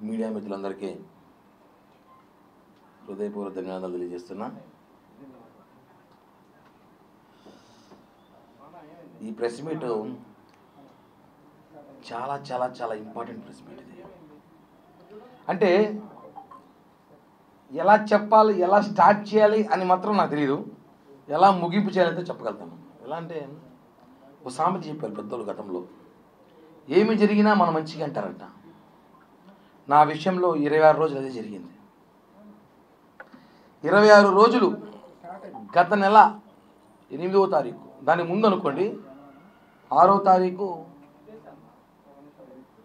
Media మిత్రులందరికీ హృదయపూర్వక ధన్యవాదాలు తెలియజేస్తున్నా. ఈ ప్రెస్ మీట్ చాలా చాలా చాలా ఇంపార్టెంట్ ప్రెస్ మీట్. ఇది అంటే ఎలా చెప్పాలి, ఎలా స్టార్ట్ చేయాలి అని మాత్రం నాకు తెలియదు. ఎలా ముగింపు చేయాలంటే చెప్పగలుగుతాను. ఎలా అంటే ఒక సామెత చెప్పారు పెద్దోళ్ళు గతంలో, ఏమి జరిగినా మన మంచిగా అంటారంట. నా విషయంలో 26 రోజులు అదే జరిగింది. 26 రోజులు గత నెల 8వ తారీఖు, దాని ముందు అనుకోండి 6వ తారీఖు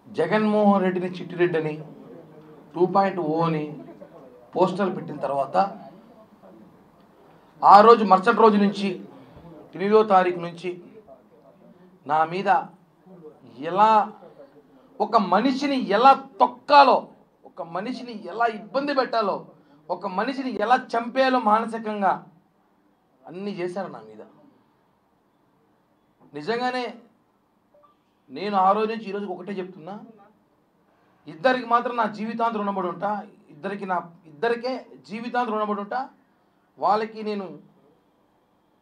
జగన్మోహన్ రెడ్డిని చిట్టిరెడ్డి అని 2.0 అని పోస్టర్లు పెట్టిన తర్వాత ఆ రోజు మరుసటి రోజు నుంచి 8వ తారీఖు నుంచి నా మీద ఎలా ఒక మనిషిని ఎలా తొక్కాలో, ఒక మనిషిని ఎలా ఇబ్బంది పెట్టాలో, ఒక మనిషిని ఎలా చంపేయాలో మానసికంగా అన్నీ చేశారు నా మీద. నిజంగానే నేను ఆ రోజు నుంచి ఈ రోజుకి ఒకటే చెప్తున్నా, ఇద్దరికి మాత్రం నా జీవితాంతం రుణపడి ఉంటా. ఇద్దరికే జీవితాంతం రుణపడి ఉంటా. వాళ్ళకి నేను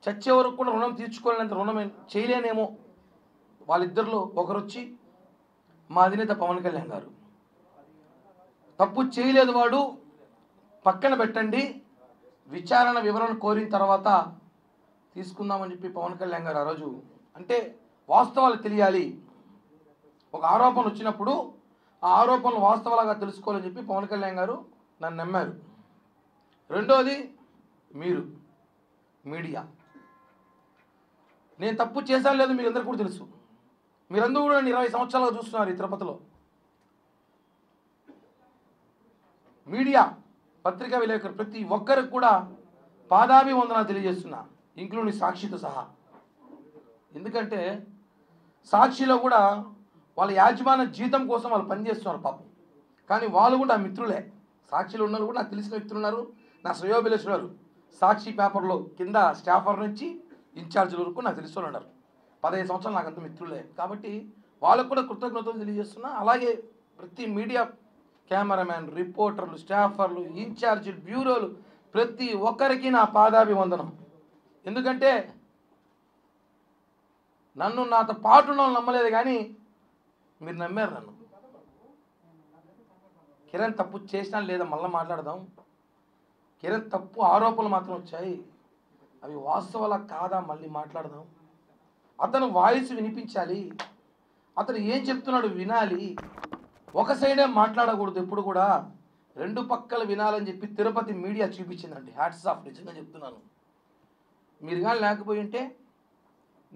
చచ్చే వరకు కూడా రుణం తీర్చుకోలేనంత రుణం చేయలేనేమో. వాళ్ళిద్దరిలో ఒకరు వచ్చి మా అధినేత పవన్ కళ్యాణ్ గారు. తప్పు చేయలేదు వాడు, పక్కన పెట్టండి, విచారణ వివరణ కోరిన తర్వాత తీసుకుందామని చెప్పి పవన్ కళ్యాణ్ గారు ఆ రోజు, అంటే వాస్తవాలు తెలియాలి, ఒక ఆరోపణ వచ్చినప్పుడు ఆ ఆరోపణలు వాస్తవాలుగా తెలుసుకోవాలని చెప్పి పవన్ కళ్యాణ్ గారు నన్ను నమ్మారు. రెండోది మీరు మీడియా, నేను తప్పు చేశాను లేదు మీకు అందరికీ కూడా తెలుసు. మీరందరూ కూడా 20 సంవత్సరాలుగా చూస్తున్నారు ఈ తిరుపతిలో. మీడియా, పత్రికా విలేకరు ప్రతి ఒక్కరికి కూడా పాదాభివందనాలు తెలియజేస్తున్నా, ఇంక్లూడింగ్ సాక్షితో సహా. ఎందుకంటే సాక్షిలో కూడా వాళ్ళ యాజమాన్య జీతం కోసం వాళ్ళు పనిచేస్తున్నారు పాపం. కానీ వాళ్ళు కూడా నా మిత్రులే. సాక్షిలో ఉన్నారు కూడా నాకు తెలిసిన మిత్రులు ఉన్నారు, నా శ్రేయోభిలాషులు. సాక్షి పేపర్లో కింద స్టాఫర్ నుంచి ఇన్ఛార్జీల వరకు నాకు తెలిసిన వాళ్ళు ఉన్నారు. 15 సంవత్సరాలు నాకు అంత మిత్రులే. కాబట్టి వాళ్ళకు కూడా కృతజ్ఞతలు తెలియజేస్తున్నా. అలాగే ప్రతి మీడియా కెమెరామ్యాన్, రిపోర్టర్లు, స్టాఫర్లు, ఇన్ఛార్జీలు, బ్యూరోలు ప్రతి ఒక్కరికి నా పాదాభివందనం. ఎందుకంటే నన్ను నాతో పాటు ఉన్న వాళ్ళు నమ్మలేదు, కానీ మీరు నమ్మారు నన్ను. కిరణ్ తప్పు చేసినా లేదా మళ్ళీ మాట్లాడదాం. కిరణ్ తప్పు ఆరోపణలు మాత్రం వచ్చాయి, అవి వాస్తవాలా కాదా మళ్ళీ మాట్లాడదాం. అతను వాయిస్ వినిపించాలి, అతను ఏం చెప్తున్నాడు వినాలి. ఒక సైడే మాట్లాడకూడదు ఎప్పుడు కూడా, రెండు పక్కలు వినాలని చెప్పి తిరుపతి మీడియా చూపించిందండి. హ్యాట్స్ ఆఫ్, నిజంగా చెప్తున్నాను. మీరు కానీ లేకపోయి ఉంటే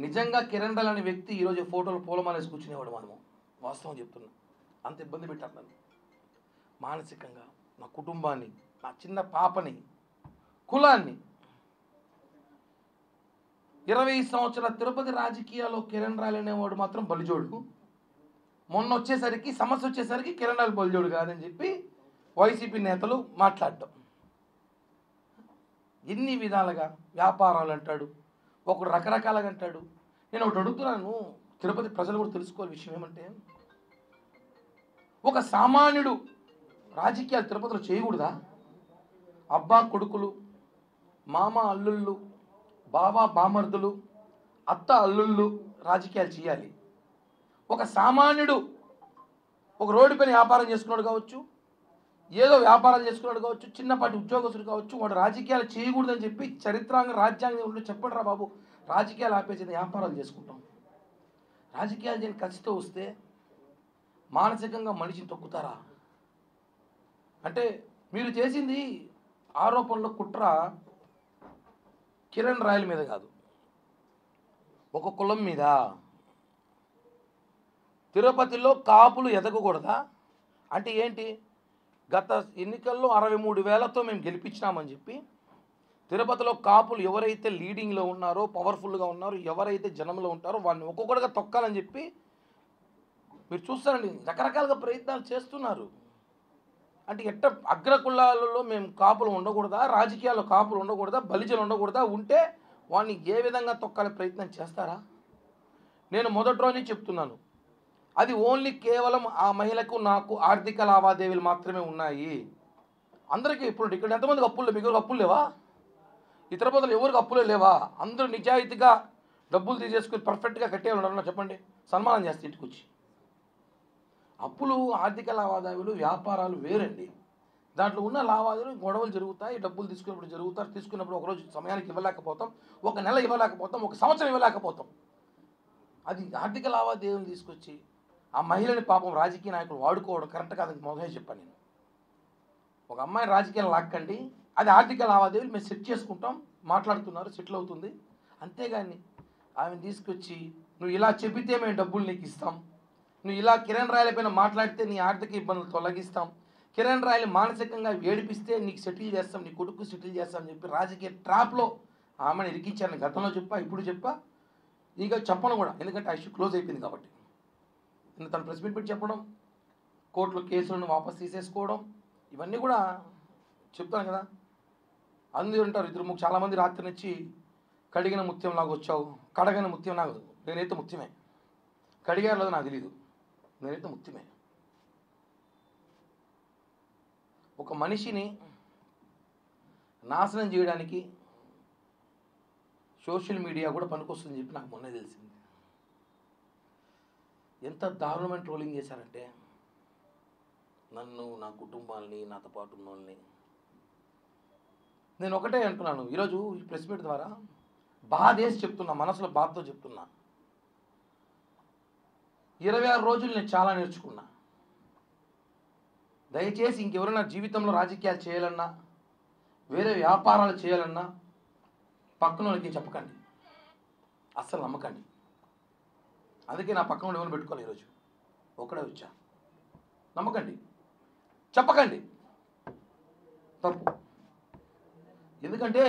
నిజంగా కిరణ్ రాయల్ అనే వ్యక్తి ఈరోజు ఫోటోలు పూలమాలేసి కూర్చునేవాడు. మనము వాస్తవం చెప్తున్నాం. అంత ఇబ్బంది పెట్టారు నన్ను మానసికంగా, నా కుటుంబాన్ని, నా చిన్న పాపని, కులాన్ని. 20 సంవత్సరాల తిరుపతి రాజకీయాల్లో కిరణ్ రాయల్ అనేవాడు మాత్రం బలిజోడు. మొన్న వచ్చేసరికి సమస్య వచ్చేసరికి కిరణ్ రాయల్ బలిజోడు కాదని చెప్పి వైసీపీ నేతలు మాట్లాడటం. ఎన్ని విధాలుగా వ్యాపారాలు అంటాడు, ఒకడు రకరకాలుగా అంటాడు. నేను ఒకటి అడుగుతున్నాను, తిరుపతి ప్రజలు కూడా తెలుసుకోవాలి విషయం ఏమంటే, ఒక సామాన్యుడు రాజకీయాలు తిరుపతిలో చేయకూడదా? అబ్బా కొడుకులు, మామ అల్లుళ్ళు, బావ బామర్దులు, అత్త అల్లుళ్ళు రాజకీయాలు చేయాలి. ఒక సామాన్యుడు ఒక రోడ్డు పైన వ్యాపారం చేసుకున్నాడు కావచ్చు, ఏదో వ్యాపారాలు చేసుకున్నాడు కావచ్చు, చిన్నపాటి ఉద్యోగస్తుడు కావచ్చు, వాడు రాజకీయాలు చేయకూడదని చెప్పి రాజ్యాంగం చెప్పండి రా బాబు, రాజకీయాలు ఆపేసేది, వ్యాపారాలు చేసుకుంటాం. రాజకీయాలు చేయని ఖర్చుతో వస్తే మానసికంగా మనిషిని తొక్కుతారా? అంటే మీరు చేసింది ఆరోపణలో కుట్ర కిరణ్ రాయల్ మీద కాదు, ఒక కులం మీద. తిరుపతిలో కాపులు ఎదగకూడదా? అంటే ఏంటి? గత ఎన్నికల్లో 63,000తో మేము గెలిపించినామని చెప్పి తిరుపతిలో కాపులు ఎవరైతే లీడింగ్లో ఉన్నారో, పవర్ఫుల్గా ఉన్నారో, ఎవరైతే జనంలో ఉంటారో వాళ్ళని ఒక్కొక్కటిగా తొక్కాలని చెప్పి మీరు చూస్తారండి, రకరకాలుగా ప్రయత్నాలు చేస్తున్నారు. అంటే ఎట్ట అగ్రకులాలలో మేము కాపులు ఉండకూడదా, రాజకీయాల్లో కాపులు ఉండకూడదా, బలిజలు ఉండకూడదా, ఉంటే వాడిని ఏ విధంగా తొక్కాలే ప్రయత్నం చేస్తారా? నేను మొదటి రోజు చెప్తున్నాను, అది ఓన్లీ కేవలం ఆ మహిళకు నాకు ఆర్థిక లావాదేవీలు మాత్రమే ఉన్నాయి. అందరికీ ఇప్పుడు ఇక్కడ ఎంతమందికి అప్పులు లేవు? మీకు అప్పులు లేవా? ఇతర బదులు ఎవరికి అప్పులే లేవా? అందరూ నిజాయితీగా డబ్బులు తీసేసుకుని పర్ఫెక్ట్గా కట్టేవాళ్ళు చెప్పండి, సన్మానం చేస్తే ఇంటికి వచ్చి. అప్పులు, ఆర్థిక లావాదేవీలు, వ్యాపారాలు వేరండి. దాంట్లో ఉన్న లావాదేవీలు గొడవలు జరుగుతాయి, డబ్బులు తీసుకున్నప్పుడు జరుగుతారు. తీసుకున్నప్పుడు ఒకరోజు సమయానికి ఇవ్వలేకపోతాం, ఒక నెల ఇవ్వలేకపోతాం, ఒక సంవత్సరం ఇవ్వలేకపోతాం. అది ఆర్థిక లావాదేవీలు తీసుకొచ్చి ఆ మహిళని పాపం రాజకీయ నాయకులు వాడుకోవడం కరెక్ట్ కాదని మొదలై చెప్పాను నేను. ఒక అమ్మాయిని రాజకీయాలు లాక్కండి, అది ఆర్థిక లావాదేవీలు మేము సెట్ చేసుకుంటాం, మాట్లాడుతున్నారు, సెటిల్ అవుతుంది. అంతేగాని ఆమెను తీసుకొచ్చి నువ్వు ఇలా చెబితే మేము డబ్బులు నీకు ఇస్తాం, నువ్వు ఇలా కిరణ్ రాయల పైన మాట్లాడితే నీ ఆర్థిక ఇబ్బందులు తొలగిస్తాం, కిరణ్ రాయలు మానసికంగా ఏడిపిస్తే నీకు సెటిల్ చేస్తాం, నీ కొడుకు సెటిల్ చేస్తాం అని చెప్పి రాజకీయ ట్రాప్లో ఆమెను ఇరికించాను. గతంలో చెప్పా, ఇప్పుడు చెప్పా, ఇక చెప్పను కూడా, ఎందుకంటే ఆ ఇష్యూ క్లోజ్ అయిపోయింది కాబట్టి. తను ప్రెస్ మీట్ పెట్టి చెప్పడం, కోర్టులో కేసులను వాపస్ తీసేసుకోవడం, ఇవన్నీ కూడా చెప్తాను కదా. అందరూ ఉంటారు, ఇద్దరు చాలామంది రాత్రి నుంచి కడిగిన ముత్యం లాగా వచ్చావు, కడగిన ముత్యం నాకు, నేనైతే ముత్యమే, కడిగారు లేదో నాకు తెలీదు, నేనైతే ముత్యమే. ఒక మనిషిని నాశనం చేయడానికి సోషల్ మీడియా కూడా పనికొస్తుందని చెప్పి నాకు మొన్నే తెలిసింది. ఎంత దారుణమైన ట్రోలింగ్ చేశారంటే నన్ను, నా కుటుంబాన్ని, నాతో పాటు ఉన్న వాళ్ళని. నేను ఒకటే అంటున్నాను ఈరోజు ఈ ప్రెస్ మీట్ ద్వారా, బాధేసి చెప్తున్నా, మనసులో బాధతో చెప్తున్నా. 26 రోజులు నేను చాలా నేర్చుకున్నా. దయచేసి ఇంకెవరైనా జీవితంలో రాజకీయాలు చేయాలన్నా, వేరే వ్యాపారాలు చేయాలన్నా పక్కన వాళ్ళకి చెప్పకండి, అస్సలు నమ్మకండి. అందుకే నా పక్కన వాళ్ళు ఎవరు పెట్టుకోవాలి, ఈరోజు ఒకడే వచ్చా. నమ్మకండి, చెప్పకండి, తప్పు. ఎందుకంటే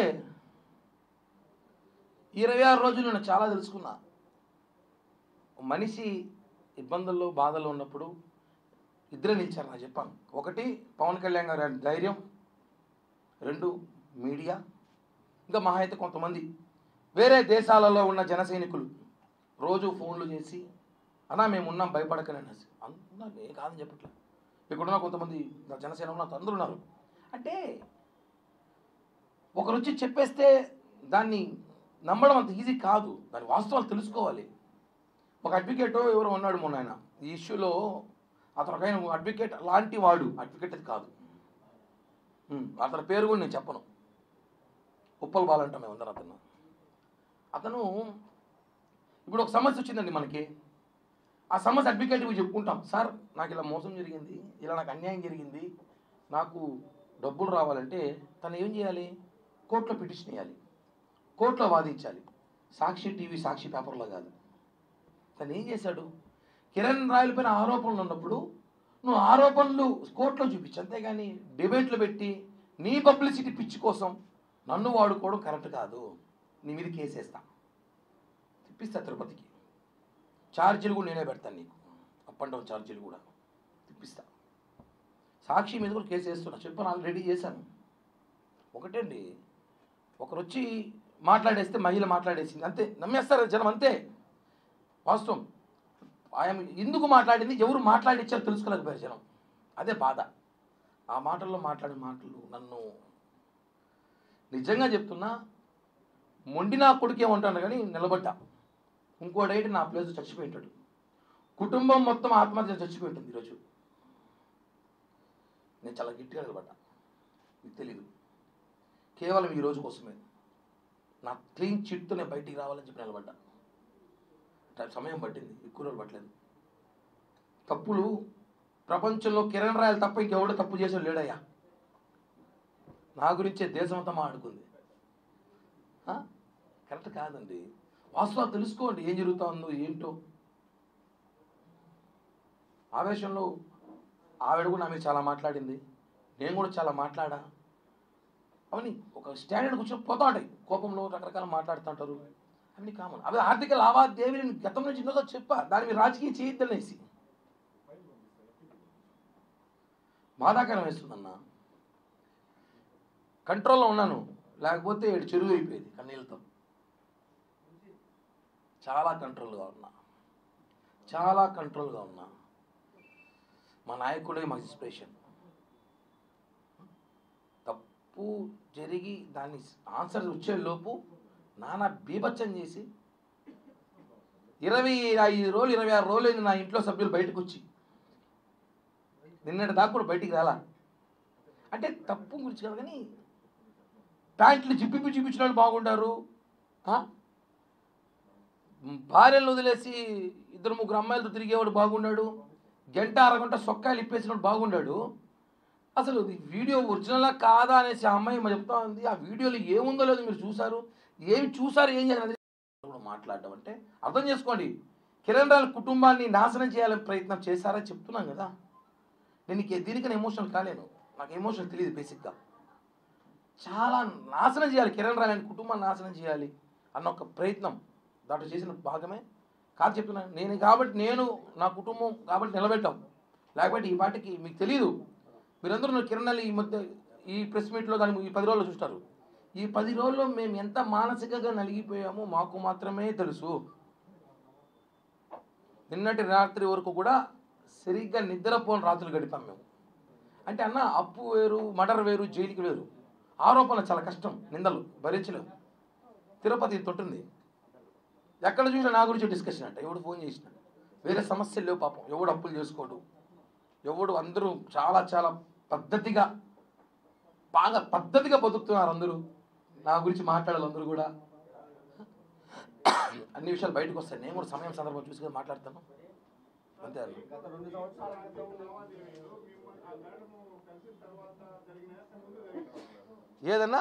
26 రోజులు నేను చాలా తెలుసుకున్నా. మనిషి ఇబ్బందుల్లో, బాధల్లో ఉన్నప్పుడు ఇద్దరే నిలిచారు. నాకు చెప్పాను, ఒకటి పవన్ కళ్యాణ్ గారి ధైర్యం, 2 మీడియా, ఇంకా మహా అయితే కొంతమంది వేరే దేశాలలో ఉన్న జన సైనికులు రోజు ఫోన్లు చేసి అన్నా మేము ఉన్నాం భయపడకనే అనేసి. అన్నా నేను కాదని చెప్పట్లేదు, ఇక్కడున్న కొంతమంది జనసేన ఉన్న అందరూ ఉన్నారు. అంటే ఒకరు వచ్చి చెప్పేస్తే దాన్ని నమ్మడం అంత ఈజీ కాదు, దాని వాస్తవాలు తెలుసుకోవాలి. ఒక అడ్వకేటో ఎవరో ఉన్నాడు మొన్న, ఆయన ఈ ఇష్యూలో అతను ఒక ఆయన అడ్వకేట్ లాంటి వాడు, అడ్వకేట్ అది కాదు, అతని పేరు కూడా నేను చెప్పను, ఉప్పల్ బాలంటాం మేమందరం. అతను ఇప్పుడు ఒక సమస్య వచ్చిందండి మనకి, ఆ సమస్య అడ్వకేట్కి చెప్పుకుంటాం, సార్ నాకు ఇలా మోసం జరిగింది, ఇలా నాకు అన్యాయం జరిగింది, నాకు డబ్బులు రావాలంటే తను ఏం చేయాలి? కోర్టులో పిటిషన్ వేయాలి, కోర్టులో వాదించాలి, సాక్షి టీవీ, సాక్షి పేపర్లో కాదు. తను ఏం చేశాడు? కిరణ్ రాయల పైన ఆరోపణలు ఉన్నప్పుడు నువ్వు ఆరోపణలు కోర్టులో చూపించు, అంతేగాని డిబేట్లు పెట్టి నీ పబ్లిసిటీ పిచ్చి కోసం నన్ను వాడుకోవడం కరెక్ట్ కాదు. నీ మీద కేసేస్తా, తిప్పిస్తా తిరుపతికి, ఛార్జీలు కూడా నేనే పెడతాను నీకు, అప్ అండ్ డౌన్ ఛార్జీలు కూడా తిప్పిస్తా. సాక్షి మీద కూడా కేసు వేస్తున్నా, చెప్పాను, ఆల్రెడీ చేశాను. ఒకటే అండి, ఒకరు వచ్చి మాట్లాడేస్తే మహిళ మాట్లాడేసింది అంతే, నమ్మేస్తారు జనం, అంతే వాస్తవం. ఆయన ఎందుకు మాట్లాడింది, ఎవరు మాట్లాడించారో తెలుసుకోలేకపోయారు జనం, అదే బాధ. ఆ మాటల్లో మాట్లాడిన మాటలు నన్ను నిజంగా చెప్తున్నా, మొండి నా కొడుకు ఏమంటాను కానీ నిలబడ్డా. ఇంకోటైతే నా ప్లేస్ చచ్చిపోయింటాడు, కుటుంబం మొత్తం ఆత్మహత్య చచ్చిపోయి ఉంటుంది ఈరోజు. నేను చాలా గట్టిగా నిలబడ్డా, మీకు తెలీదు, కేవలం ఈ రోజు కోసమే. నా క్లీన్ చిట్తో నేను బయటికి రావాలని చెప్పి నిలబడ్డా. సమయం పట్టింది, ఎక్కువ రోజులు పట్టలేదు. తప్పులు ప్రపంచంలో కిరణ్ రాయలు తప్ప ఇంకెవడో తప్పు చేసాడు లేడయ్యా. నా గురించే దేశం అంతా మాట్లాడుకుంది. కరెక్ట్ కాదండి, వాస్తవాలు తెలుసుకోండి, ఏం జరుగుతుందో ఏంటో. ఆవేశంలో ఆవిడ కూడా నా మీద చాలా మాట్లాడింది, నేను కూడా చాలా మాట్లాడా. అవన్నీ ఒక స్టాండర్డ్ కూర్చొని పోతా ఉంటాయి, కోపంలో రకరకాల మాట్లాడుతుంటారు, అన్నీ కామన్. అవి ఆర్థిక లావాదేవీలు గతం నుంచి ఇందులో చెప్పా, దాని మీద రాజకీయం చేయొద్దనేసి. బాధాకరం వేస్తుందన్న, కంట్రోల్లో ఉన్నాను, లేకపోతే చెరువు అయిపోయేది కన్నీళ్ళతో. చాలా కంట్రోల్గా ఉన్నా, చాలా కంట్రోల్గా ఉన్నా. మా నాయకుడే మాకు ఇన్స్పిరేషన్. తప్పు జరిగి దాన్ని ఆన్సర్ వచ్చేలోపు నానా బీభత్సం చేసి 25 రోజులు 26 రోజులు నా ఇంట్లో సభ్యులు బయటకు వచ్చి నిన్నటి దాకా కూడా బయటికి రాలా. అంటే తప్పు గురించి కాదు కానీ ప్యాంట్లు జిప్పిపి చూపించిన వాళ్ళు బాగుంటారు, భార్యలను వదిలేసి 2-3 అమ్మాయిలతో తిరిగేవాడు బాగున్నాడు, గంట అరగంట సొక్కాయలు ఇప్పేసినవాడు బాగున్నాడు. అసలు వీడియో ఒరిజినలా కాదా అనేసి ఆ అమ్మాయి చెప్తా ఉంది. ఆ వీడియోలో ఏముందో లేదో మీరు చూసారు, ఏం చేయాలి మాట్లాడడం అంటే అర్థం చేసుకోండి. కిరణ్ రాయల కుటుంబాన్ని నాశనం చేయాలని ప్రయత్నం చేశారని చెప్తున్నాం కదా. నేను దీనికన్నా ఎమోషనల్ కాలేను, నాకు ఎమోషనల్ తెలియదు. బేసిక్గా చాలా నాశనం చేయాలి, కిరణ్ రాయల కుటుంబాన్ని నాశనం చేయాలి అన్న ఒక ప్రయత్నం దాంట్లో చేసిన భాగమే కాదు చెప్తున్నాను నేను. కాబట్టి నేను నా కుటుంబం కాబట్టి నిలబెట్టాం, లేకపోతే ఈ పాటికి మీకు తెలియదు. మీరందరూ కిరణ్ రాయల ఈ మధ్య ఈ ప్రెస్ మీట్లో దాన్ని ఈ 10 రోజుల్లో చూస్తారు. ఈ 10 రోజుల్లో మేము ఎంత మానసికంగా నలిగిపోయామో మాకు మాత్రమే తెలుసు. నిన్నటి రాత్రి వరకు కూడా సరిగ్గా నిద్రపోని రాత్రులు గడిపాం మేము. అంటే అన్న అప్పు వేరు, మర్డర్ వేరు, జైలుకి వేరు. ఆరోపణలు చాలా కష్టం, నిందలు భరించలేవు. తిరుపతి తొట్టుంది, ఎక్కడ చూసినా నా గురించి డిస్కషన్ అంట. ఎవడు ఫోన్ చేసినా వేరే సమస్యలు లేవు పాపం. ఎవడు అప్పులు చేసుకోడు, ఎవడు అందరూ చాలా చాలా పద్ధతిగా బాగా పద్ధతిగా బతుకుతున్నారు అందరూ. నా గురించి మాట్లాడాలి అందరూ కూడా. అన్ని విషయాలు బయటకు వస్తాయి. నేను కూడా సమయం సందర్భం చూసి మాట్లాడతాను అంతే. ఏదన్నా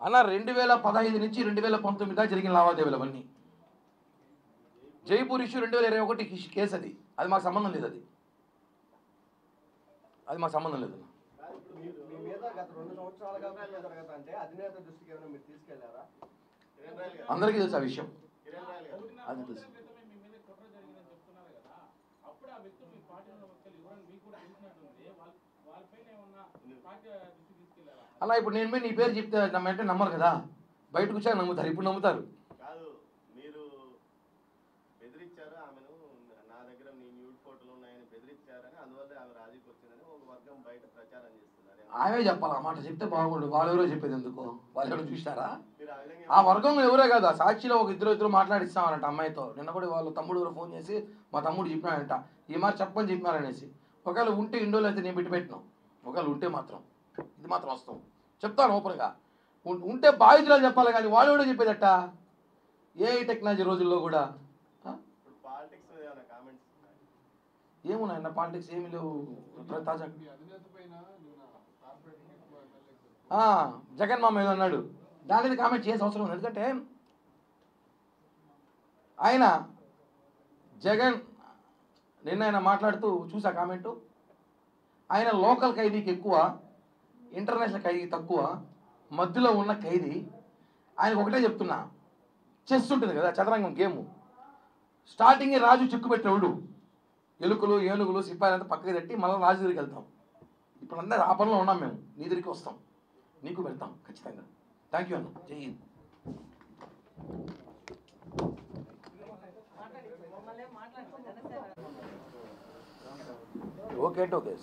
అన్న 2015 నుంచి 2019 దాకా జరిగిన లావాదేవీలు అవన్నీ. జైపూర్ ఇష్యూ 2021 కేసు అది మాకు సంబంధం లేదు. అది మాకు సంబంధం లేదు. అందరికీ తెలుసు ఆ విషయం, అది తెలుసు. అలా ఇప్పుడు నేను నీ పేరు చెప్తే నమ్మంటే నమ్మరు కదా, బయటకు వచ్చాక నమ్ముతారు. ఇప్పుడు నమ్ముతారు. ఆమె చెప్పాలి ఆ మాట, చెప్తే బాగుండు. వాళ్ళెవరో చెప్పేది ఎందుకు, వాళ్ళు ఎవరో చూసారా? ఆ వర్గం ఎవరే కాదు, ఆ సాక్షిలో ఒక ఇద్దరు మాట్లాడిస్తామనంట అమ్మాయితో. నిన్న కూడా వాళ్ళ తమ్ముడు ఎవరో ఫోన్ చేసి మా తమ్ముడు చెప్పినాడంట ఈ మాట చెప్పని చెప్పినారనేసి. ఒకవేళ ఉంటే ఇండోలో అయితే నేను పెట్టినాం, ఒకవేళ ఉంటే మాత్రం ఇది మాత్రం వస్తాం చెప్తాను ఓపెన్గా. ఉంటే బాధితులు చెప్పాలి కానీ వాళ్ళు కూడా చెప్పేదట. ఏ టెక్నాలజీ రోజుల్లో కూడా ఏమున్నాయన్న పాలిటిక్స్ ఏమి లేవు. తాజా జగన్ మామ ఏదో అన్నాడు, దాని మీద కామెంట్ చేసే అవసరం ఉంది. ఎందుకంటే ఆయన జగన్ నిన్న ఆయన మాట్లాడుతూ చూసా కామెంటు, ఆయన లోకల్ ఖైదీకి ఎక్కువ, ఇంటర్నేషనల్ ఖైదీ తక్కువ, మధ్యలో ఉన్న ఖైదీ. ఆయనకు ఒకటే చెప్తున్నా, చెస్ ఉంటుంది కదా చదరంగం గేము, స్టార్టింగే రాజు చిక్కు పెట్టినోడు ఎలుకలు ఏనుగులు సిపాయిలు అంతా పక్కకి తట్టి మళ్ళీ రాజు దగ్గరికి వెళ్తాం. ఇప్పుడు అందరూ ఆ పనిలో ఉన్నాం మేము. నీ దగ్గరికి వస్తాం, నీకు పెడతాం ఖచ్చితంగా. థ్యాంక్ యూ అన్న. జై హింద్. Okay okay.